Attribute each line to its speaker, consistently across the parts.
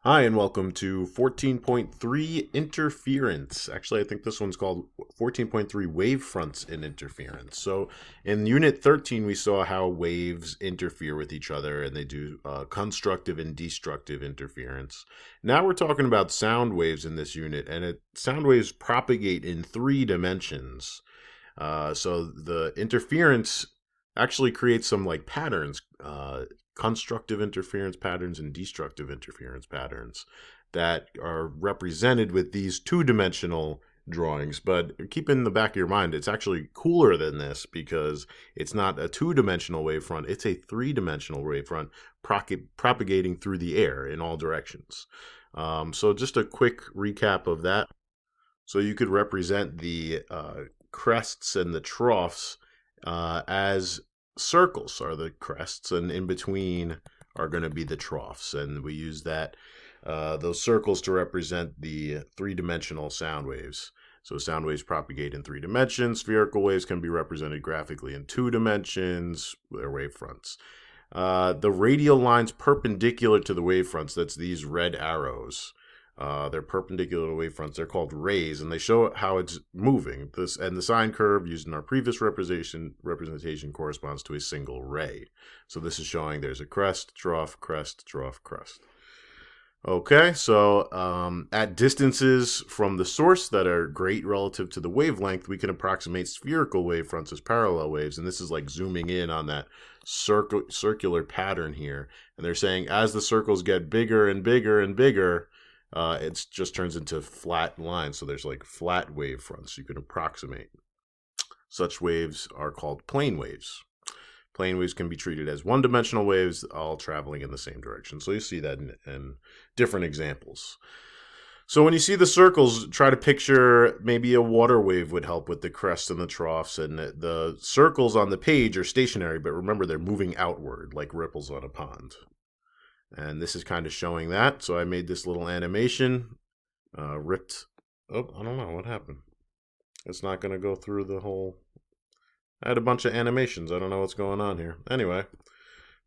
Speaker 1: Hi, and welcome to 14.3 Interference. Actually, I think this one's called 14.3 Wavefronts in Interference. So, in Unit 13, we saw how waves interfere with each other and they do constructive and destructive interference. Now we're talking about sound waves in this unit, and sound waves propagate in 3 dimensions. So, the interference actually creates some like patterns. Constructive interference patterns and destructive interference patterns that are represented with these 2-dimensional drawings. But keep in the back of your mind, it's actually cooler than this because it's not a 2-dimensional wavefront, it's a 3-dimensional wavefront propagating through the air in all directions. So just a quick recap of that. So you could represent the crests and the troughs as circles are the crests, and in between are going to be the troughs, and we use those circles to represent the 3-dimensional sound waves. So sound waves propagate in 3 dimensions. Spherical waves can be represented graphically in 2 dimensions. They're wavefronts. The radial lines perpendicular to the wavefronts, that's these red arrows. They're perpendicular to wavefronts. They're called rays, and they show how it's moving. And the sine curve used in our previous representation corresponds to a single ray. So this is showing there's a crest, trough, crest, trough, crest. Okay, so at distances from the source that are great relative to the wavelength, we can approximate spherical wavefronts as parallel waves, and this is like zooming in on that circular pattern here. And they're saying as the circles get bigger and bigger and bigger, it just turns into flat lines. So there's like flat wavefronts you can approximate. Such waves are called plane waves. Plane waves can be treated as 1-dimensional waves, all traveling in the same direction. So you see that in different examples. So when you see the circles, try to picture maybe a water wave would help with the crests and the troughs. And the circles on the page are stationary, but remember they're moving outward like ripples on a pond. And this is kind of showing that. So I made this little animation. Ripped. Oh, I don't know what happened. It's not going to go through the whole. I had a bunch of animations. I don't know what's going on here. Anyway,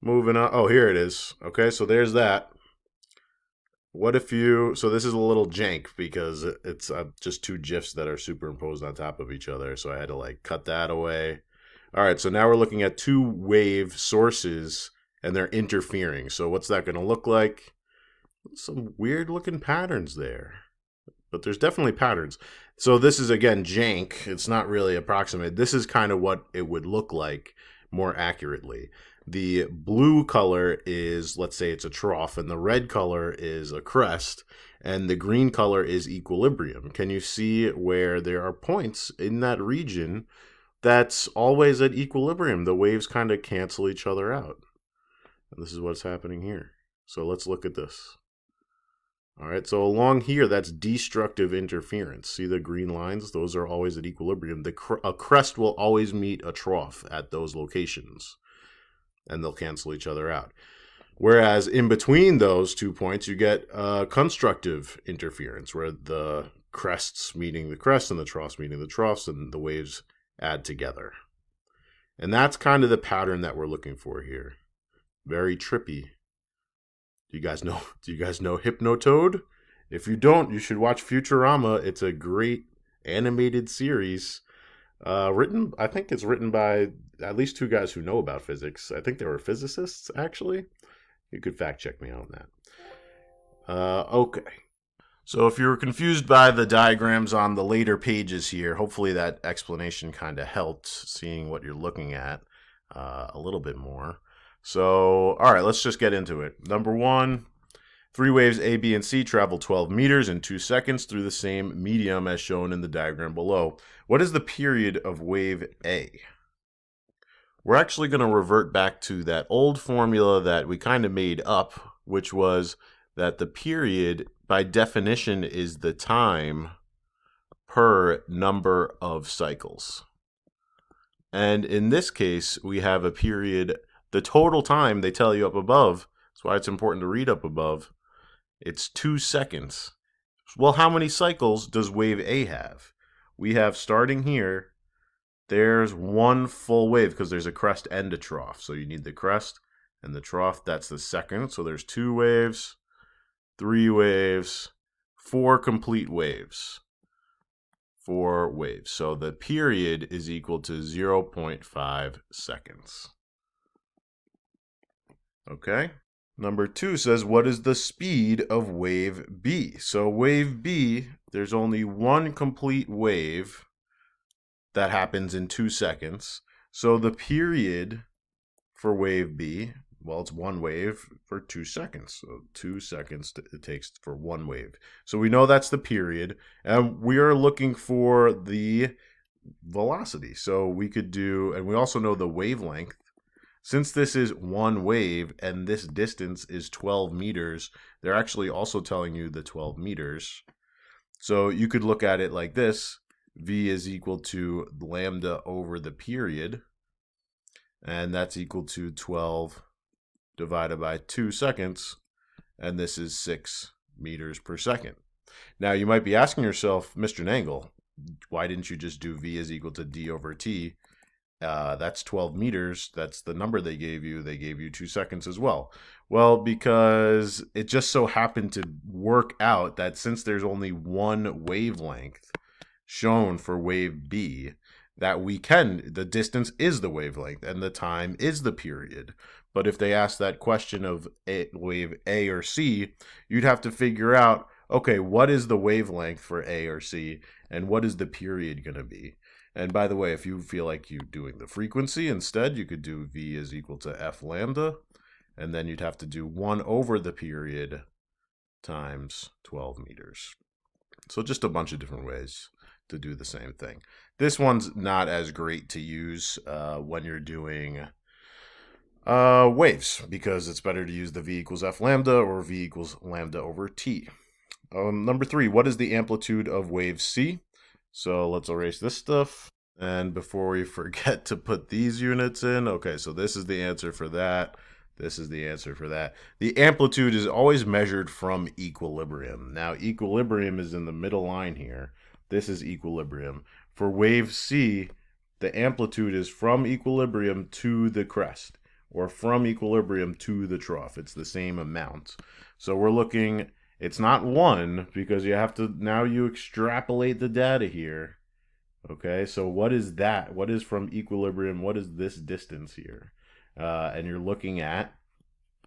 Speaker 1: moving on. Oh, here it is. Okay, so there's that. What if you. So this is a little jank because it's just 2 GIFs that are superimposed on top of each other. So I had to like cut that away. All right, so now we're looking at 2 wave sources. And they're interfering. So what's that going to look like? Some weird looking patterns there. But there's definitely patterns. So this is, again, jank. It's not really approximate. This is kind of what it would look like more accurately. The blue color is, let's say it's a trough, and the red color is a crest, and the green color is equilibrium. Can you see where there are points in that region that's always at equilibrium? The waves kind of cancel each other out. And this is what's happening here. So let's look at this. All right, so along here, that's destructive interference. See the green lines? Those are always at equilibrium. A crest will always meet a trough at those locations, and they'll cancel each other out. Whereas in between those 2 points, you get constructive interference, where the crests meeting the crests and the troughs meeting the troughs, and the waves add together. And that's kind of the pattern that we're looking for here. Very trippy. Do you guys know Hypnotoad? If you don't, you should watch Futurama. It's a great animated series. I think it's written by at least 2 guys who know about physics. I think they were physicists, actually. You could fact check me on that. Okay. So if you were confused by the diagrams on the later pages here, hopefully that explanation kind of helped seeing what you're looking at a little bit more. So, all right, let's just get into it. Number 1, 3 waves A, B, and C travel 12 meters in 2 seconds through the same medium as shown in the diagram below. What is the period of wave A? We're actually going to revert back to that old formula that we kind of made up, which was that the period, by definition, is the time per number of cycles. And in this case, we have a period. The total time they tell you up above, that's why it's important to read up above, it's 2 seconds. Well, how many cycles does wave A have? We have, starting here, there's 1 full wave because there's a crest and a trough. So you need the crest and the trough. That's the second. So there's 2 waves. 3 waves, 4 complete waves. 4 waves. So the period is equal to 0.5 seconds. Okay? Number 2 says, what is the speed of wave B? So wave B, there's only one complete wave that happens in 2 seconds. So the period for wave B, well, it's one wave for 2 seconds. So 2 seconds it takes for one wave. So we know that's the period. And we are looking for the velocity. So we could do, and we also know the wavelength. Since this is one wave and this distance is 12 meters, they're actually also telling you the 12 meters. So you could look at it like this. V is equal to lambda over the period. And that's equal to 12 divided by 2 seconds. And this is 6 meters per second. Now you might be asking yourself, Mr. Nangle, why didn't you just do V is equal to D over T? That's 12 meters. That's the number they gave you. They gave you 2 seconds as well. Well, because it just so happened to work out that since there's only one wavelength shown for wave B, that the distance is the wavelength and the time is the period. But if they ask that question of wave A or C, you'd have to figure out, okay, what is the wavelength for A or C and what is the period going to be? And by the way, if you feel like you're doing the frequency instead, you could do V is equal to F lambda, and then you'd have to do 1 over the period times 12 meters. So just a bunch of different ways to do the same thing. This one's not as great to use when you're doing waves, because it's better to use the V equals F lambda or V equals lambda over T. Number 3, what is the amplitude of wave C? So let's erase this stuff. And before we forget to put these units in, okay, so this is the answer for that. This is the answer for that. The amplitude is always measured from equilibrium. Now, equilibrium is in the middle line here. This is equilibrium. For wave C, the amplitude is from equilibrium to the crest, or from equilibrium to the trough. It's the same amount. So we're looking, it's not 1, because you have to, now you extrapolate the data here. Okay, so what is that? What is from equilibrium? What is this distance here? And you're looking at,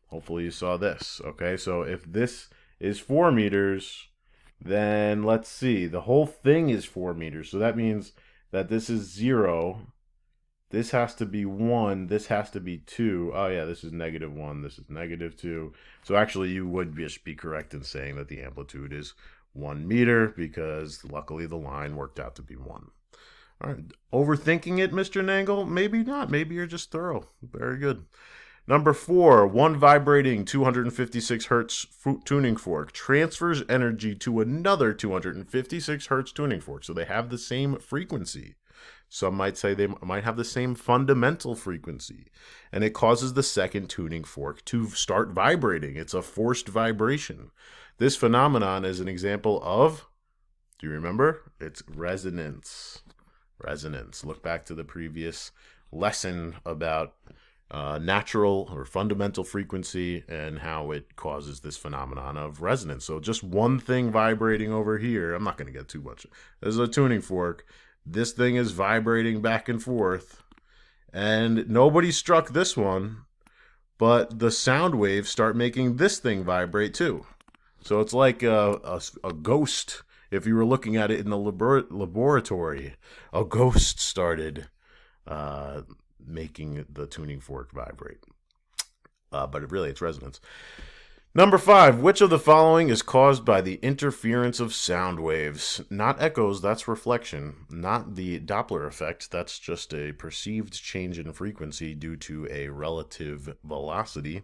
Speaker 1: hopefully you saw this. Okay, so if this is 4 meters, then let's see, the whole thing is 4 meters. So that means that this is 0. This has to be 1. This has to be 2. Oh yeah, this is -1. This is -2. So actually you would just be correct in saying that the amplitude is 1 meter, because luckily the line worked out to be 1. All right, overthinking it, Mr. Nangle? Maybe not. Maybe you're just thorough. Very good. Number 4, one vibrating 256 hertz tuning fork transfers energy to another 256 hertz tuning fork. So they have the same frequency. Some might say they might have the same fundamental frequency. And it causes the second tuning fork to start vibrating. It's a forced vibration. This phenomenon is an example of, do you remember? It's resonance. Resonance. Look back to the previous lesson about natural or fundamental frequency and how it causes this phenomenon of resonance. So just one thing vibrating over here. I'm not going to get too much. This is a tuning fork. This thing is vibrating back and forth. And nobody struck this one, but the sound waves start making this thing vibrate too. So it's like a ghost. If you were looking at it in the laboratory, a ghost started making the tuning fork vibrate. But really, it's resonance. Number 5, which of the following is caused by the interference of sound waves? Not echoes, that's reflection. Not the Doppler effect, that's just a perceived change in frequency due to a relative velocity.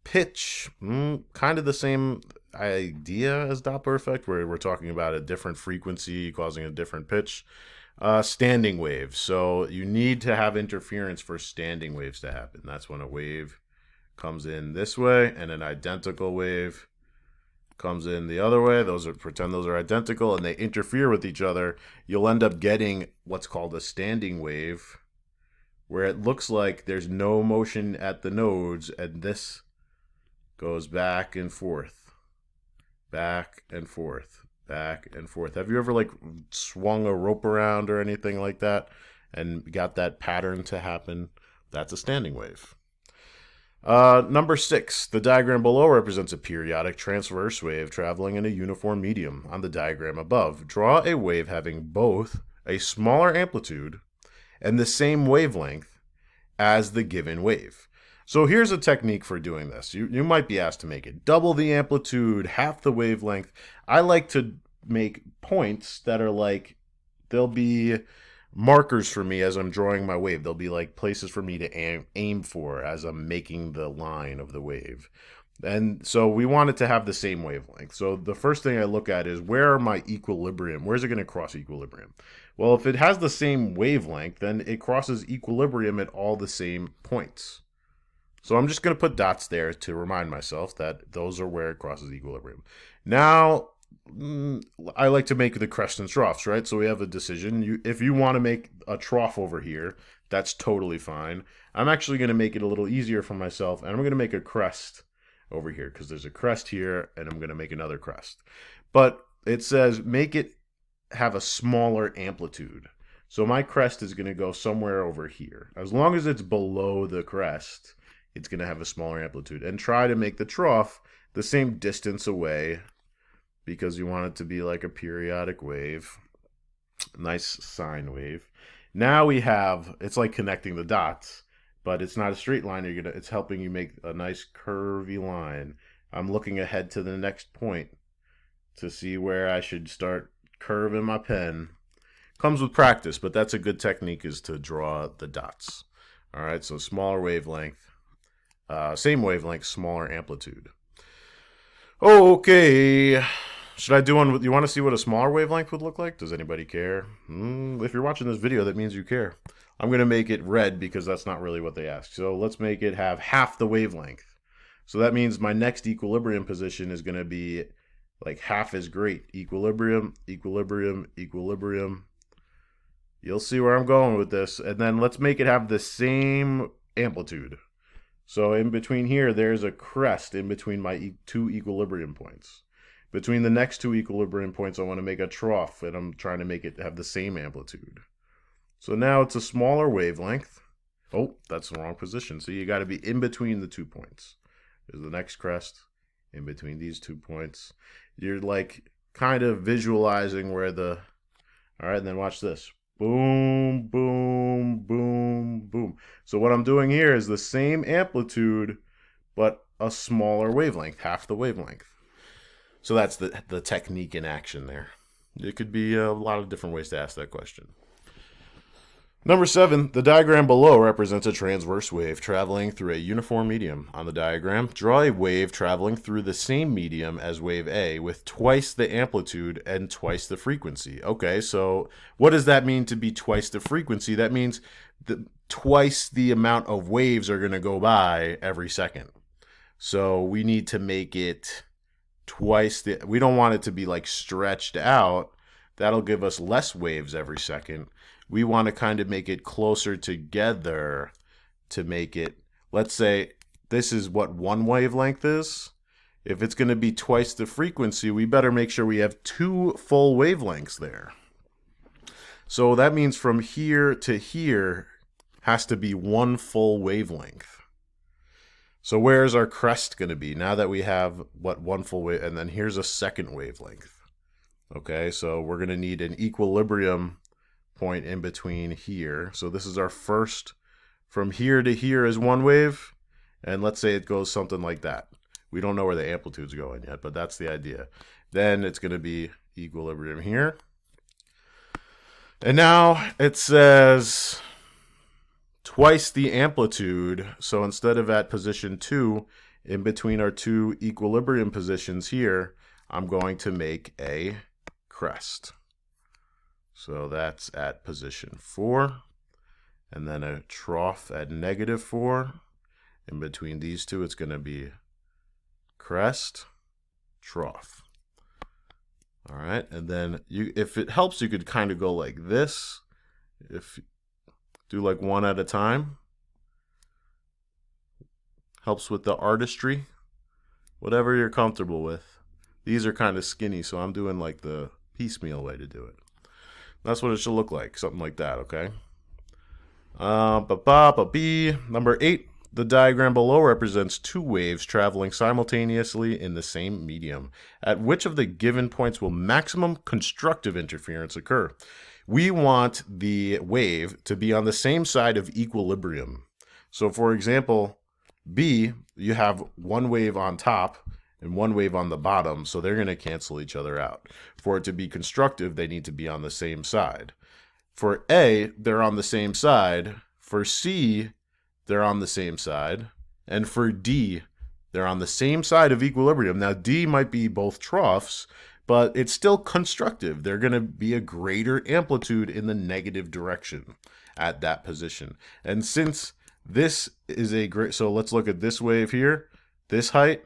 Speaker 1: Pitch, kind of the same idea as Doppler effect, where we're talking about a different frequency causing a different pitch. Standing waves. So you need to have interference for standing waves to happen. That's when a wave comes in this way and an identical wave comes in the other way. Pretend those are identical and they interfere with each other. You'll end up getting what's called a standing wave, where it looks like there's no motion at the nodes and this goes back and forth. back and forth, back and forth. Have you ever like swung a rope around or anything like that and got that pattern to happen? That's a standing wave. Number 6, the diagram below represents a periodic transverse wave traveling in a uniform medium. On the diagram above, draw a wave having both a smaller amplitude and the same wavelength as the given wave. So here's a technique for doing this. You might be asked to make it double the amplitude, half the wavelength. I like to make points that are like, they'll be markers for me as I'm drawing my wave. They'll be like places for me to aim for as I'm making the line of the wave. And so we want it to have the same wavelength. So the first thing I look at is, where are my equilibrium? Where's it going to cross equilibrium? Well, if it has the same wavelength, then it crosses equilibrium at all the same points. So I'm just going to put dots there to remind myself that those are where it crosses equilibrium. Now, I like to make the crest and troughs, right? So we have a decision. If you want to make a trough over here, that's totally fine. I'm actually going to make it a little easier for myself, and I'm going to make a crest over here because there's a crest here, and I'm going to make another crest. But it says make it have a smaller amplitude. So my crest is going to go somewhere over here. As long as it's below the crest, it's going to have a smaller amplitude. And try to make the trough the same distance away, because you want it to be like a periodic wave, nice sine wave. Now we have, it's like connecting the dots, but it's not a straight line. It's helping you make a nice curvy line. I'm looking ahead to the next point to see where I should start curving my pen. Comes with practice, but that's a good technique, is to draw the dots. All right, so smaller wavelength, same wavelength, smaller amplitude. Okay. Should I do one? You want to see what a smaller wavelength would look like? Does anybody care? If you're watching this video, that means you care. I'm going to make it red because that's not really what they asked. So let's make it have half the wavelength. So that means my next equilibrium position is going to be like half as great. Equilibrium, equilibrium, equilibrium. You'll see where I'm going with this. And then let's make it have the same amplitude. So in between here, there's a crest in between my two equilibrium points. Between the next two equilibrium points, I want to make a trough, and I'm trying to make it have the same amplitude. So now it's a smaller wavelength. Oh, that's the wrong position. So you got to be in between the 2 points. There's the next crest in between these 2 points. You're like kind of visualizing where the... All right, and then watch this. Boom, boom, boom, boom. So what I'm doing here is the same amplitude, but a smaller wavelength, half the wavelength. So that's the technique in action there. It could be a lot of different ways to ask that question. Number 7, the diagram below represents a transverse wave traveling through a uniform medium. On the diagram, draw a wave traveling through the same medium as wave A with twice the amplitude and twice the frequency. Okay, so what does that mean to be twice the frequency? That means twice the amount of waves are going to go by every second. So we need to make it twice the... We don't want it to be like stretched out. That'll give us less waves every second. We want to kind of make it closer together to make it, let's say this is what one wavelength is. If it's going to be twice the frequency, we better make sure we have 2 full wavelengths there. So that means from here to here has to be 1 full wavelength. So where's our crest going to be now that we have, 1 full wave, and then here's a second wavelength. Okay, so we're going to need an equilibrium point in between here. So this is our first, from here to here is 1 wave, and let's say it goes something like that. We don't know where the amplitude's going yet, but that's the idea. Then it's going to be equilibrium here. And now it says twice the amplitude. So instead of at position 2, in between our 2 equilibrium positions here, I'm going to make a crest. So that's at position 4, and then a trough at -4. In between these 2, it's going to be crest, trough. All right, and then if it helps, you could kind of go like this. If do like one at a time. Helps with the artistry, whatever you're comfortable with. These are kind of skinny, so I'm doing like the piecemeal way to do it. That's what it should look like, something like that, okay? B. Number 8. The diagram below represents two waves traveling simultaneously in the same medium. At which of the given points will maximum constructive interference occur? We want the wave to be on the same side of equilibrium. So for example, B, you have one wave on top and one wave on the bottom, so they're going to cancel each other out. For it to be constructive, they need to be on the same side. For A, they're on the same side. For C, they're on the same side. And for D, they're on the same side of equilibrium. Now, D might be both troughs, but it's still constructive. They're going to be a greater amplitude in the negative direction at that position. And since this is a great, so let's look at this wave here. This height,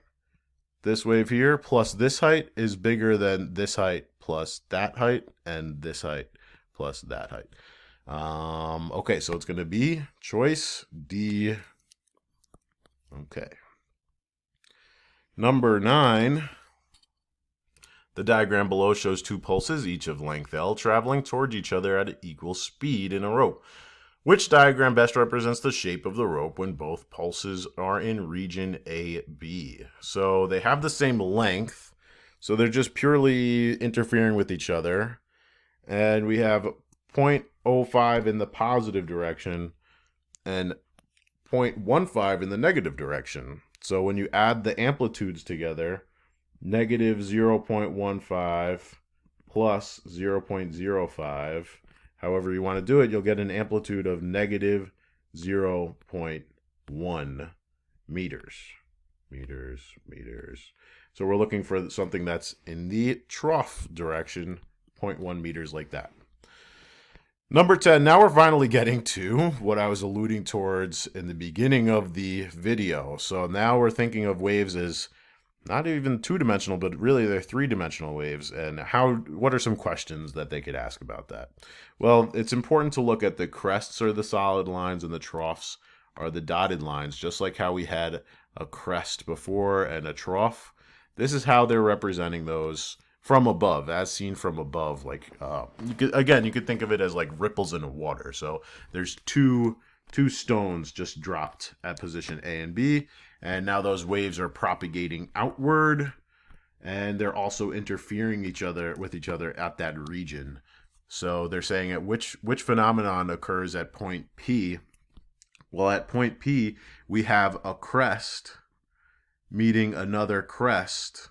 Speaker 1: this wave here, plus this height is bigger than this height plus that height, and this height plus that height. Okay, so it's going to be choice D. Okay. Number 9. The diagram below shows two pulses, each of length L, traveling towards each other at equal speed in a rope. Which diagram best represents the shape of the rope when both pulses are in region AB? So they have the same length, so they're just purely interfering with each other. And we have 0.05 in the positive direction and 0.15 in the negative direction. So when you add the amplitudes together, negative 0.15 plus 0.05, however you want to do it, you'll get an amplitude of negative 0.1 meters. So we're looking for something that's in the trough direction, 0.1 meters like that. Number 10, now we're finally getting to what I was alluding towards in the beginning of the video. So now we're thinking of waves as not even two-dimensional, but really they're three-dimensional waves. And what are some questions that they could ask about that? Well, it's important to look at the crests are the solid lines and the troughs are the dotted lines, just like how we had a crest before and a trough. This is how they're representing those from above, as seen from above. Like you could think of it as like ripples in water. So there's two stones just dropped at position A and B, and now those waves are propagating outward, and they're also interfering with each other at that region. So they're saying at which phenomenon occurs at point P. Well, at point P, we have a crest meeting another crest.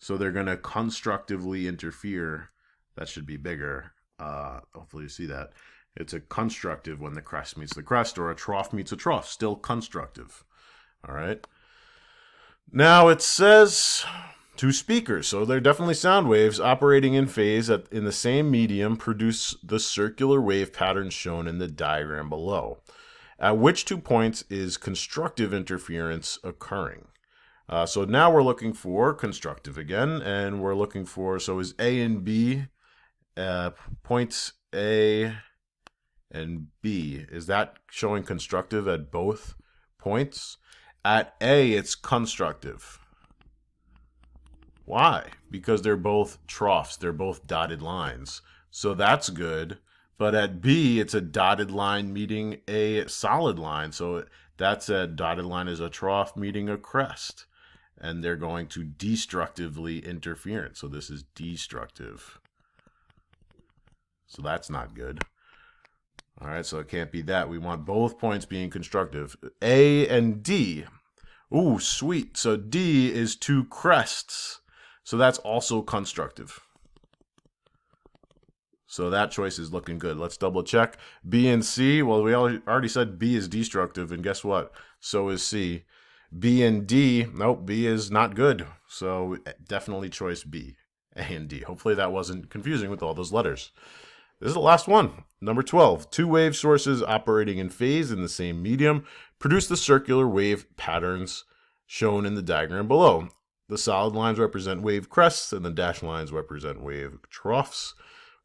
Speaker 1: So they're going to constructively interfere. That should be bigger. Hopefully you see that. It's a constructive when the crest meets the crest, or a trough meets a trough. Still constructive. All right. Now it says two speakers. So they're definitely sound waves operating in phase in the same medium produce the circular wave patterns shown in the diagram below. At which 2 points is constructive interference occurring? So now we're looking for constructive again, and we're looking for, so is A and B, points A and B, is that showing constructive at both points? At A, it's constructive. Why? Because they're both troughs, they're both dotted lines. So that's good, but at B, it's a dotted line meeting a solid line, so that's a dotted line is a trough meeting a crest. And they're going to destructively interfere. So this is destructive. So that's not good. All right, so it can't be that. We want both points being constructive. A and D. Ooh, sweet. So D is two crests. So that's also constructive. So that choice is looking good. Let's double check. B and C. Well, we already said B is destructive, and guess what? So is C. B and D, nope, B is not good. So definitely choice B, A and D. Hopefully that wasn't confusing with all those letters. This is the last one. Number 12, two wave sources operating in phase in the same medium produce the circular wave patterns shown in the diagram below. The solid lines represent wave crests and the dashed lines represent wave troughs.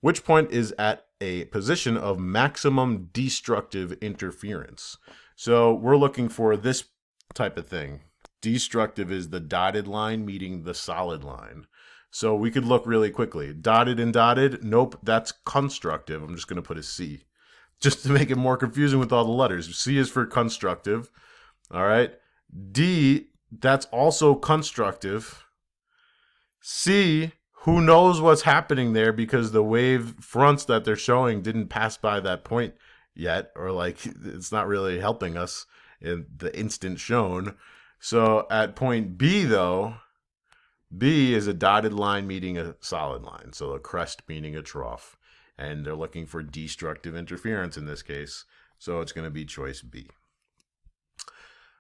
Speaker 1: Which point is at a position of maximum destructive interference? So we're looking for this type of thing. Destructive is the dotted line meeting the solid line. So we could look really quickly. Dotted and dotted, nope, that's constructive. I'm just going to put a C just to make it more confusing with all the letters. C is for constructive. All right. D, that's also constructive. C, who knows what's happening there because the wave fronts that they're showing didn't pass by that point yet, or like it's not really helping us in the instant shown. So at point B, though, B is a dotted line meeting a solid line, so a crest meaning a trough. And they're looking for destructive interference in this case, so it's going to be choice B.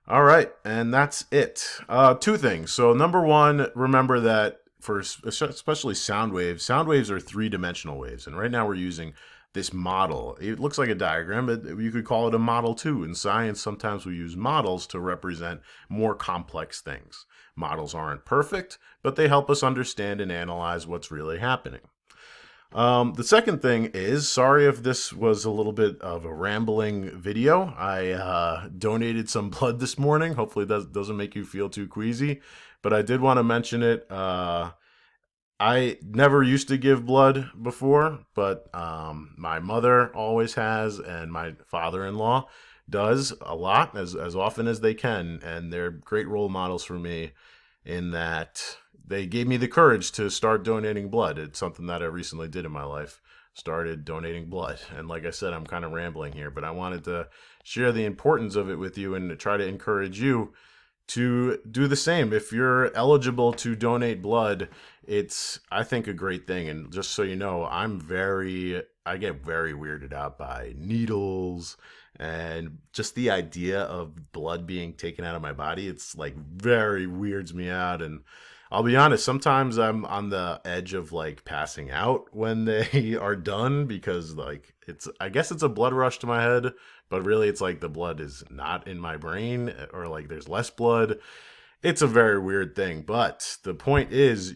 Speaker 1: All right, and that's it. Two things. So number one, remember that for especially sound waves are three-dimensional waves, and right now we're using this model. It looks like a diagram, but you could call it a model too. In science, sometimes we use models to represent more complex things. Models aren't perfect, but they help us understand and analyze what's really happening. The second thing is, sorry if this was a little bit of a rambling video. I donated some blood this morning. Hopefully that doesn't make you feel too queasy, but I did want to mention it. I never used to give blood before, but my mother always has, and my father-in-law does a lot, as often as they can, and they're great role models for me in that they gave me the courage to start donating blood. It's something that I recently did in my life, started donating blood. And like I said, I'm kind of rambling here, but I wanted to share the importance of it with you and to try to encourage you to do the same. If you're eligible to donate blood, it's, I think, a great thing. And just so you know, I get very weirded out by needles and just the idea of blood being taken out of my body. It's like very weirds me out. And I'll be honest, sometimes I'm on the edge of like passing out when they are done because like I guess it's a blood rush to my head, but really it's like the blood is not in my brain or like there's less blood. It's a very weird thing, but the point is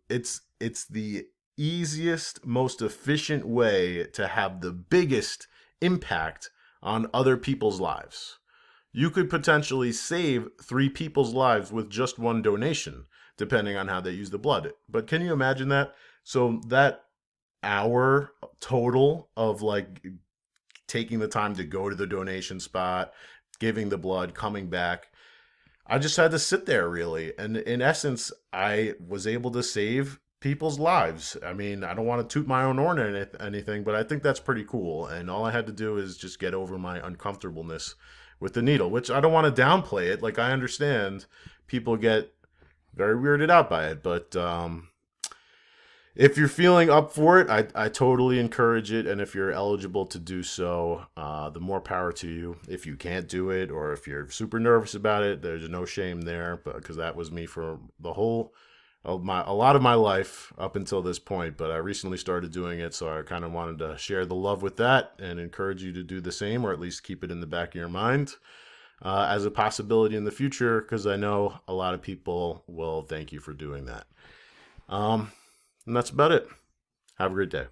Speaker 1: it's the easiest, most efficient way to have the biggest impact on other people's lives. You could potentially save 3 people's lives with just one donation, depending on how they use the blood. But can you imagine that? So that hour total of like taking the time to go to the donation spot, giving the blood, coming back, I just had to sit there really. And in essence, I was able to save people's lives. I mean, I don't want to toot my own horn or anything, but I think that's pretty cool. And all I had to do is just get over my uncomfortableness with the needle, which I don't want to downplay it. Like, I understand people get very weirded out by it, but if you're feeling up for it, I totally encourage it. And if you're eligible to do so, the more power to you. If you can't do it, or if you're super nervous about it, there's no shame there, because that was me for a lot of my life up until this point. But I recently started doing it, so I kind of wanted to share the love with that and encourage you to do the same, or at least keep it in the back of your mind as a possibility in the future, because I know a lot of people will thank you for doing that. And that's about it. Have a great day.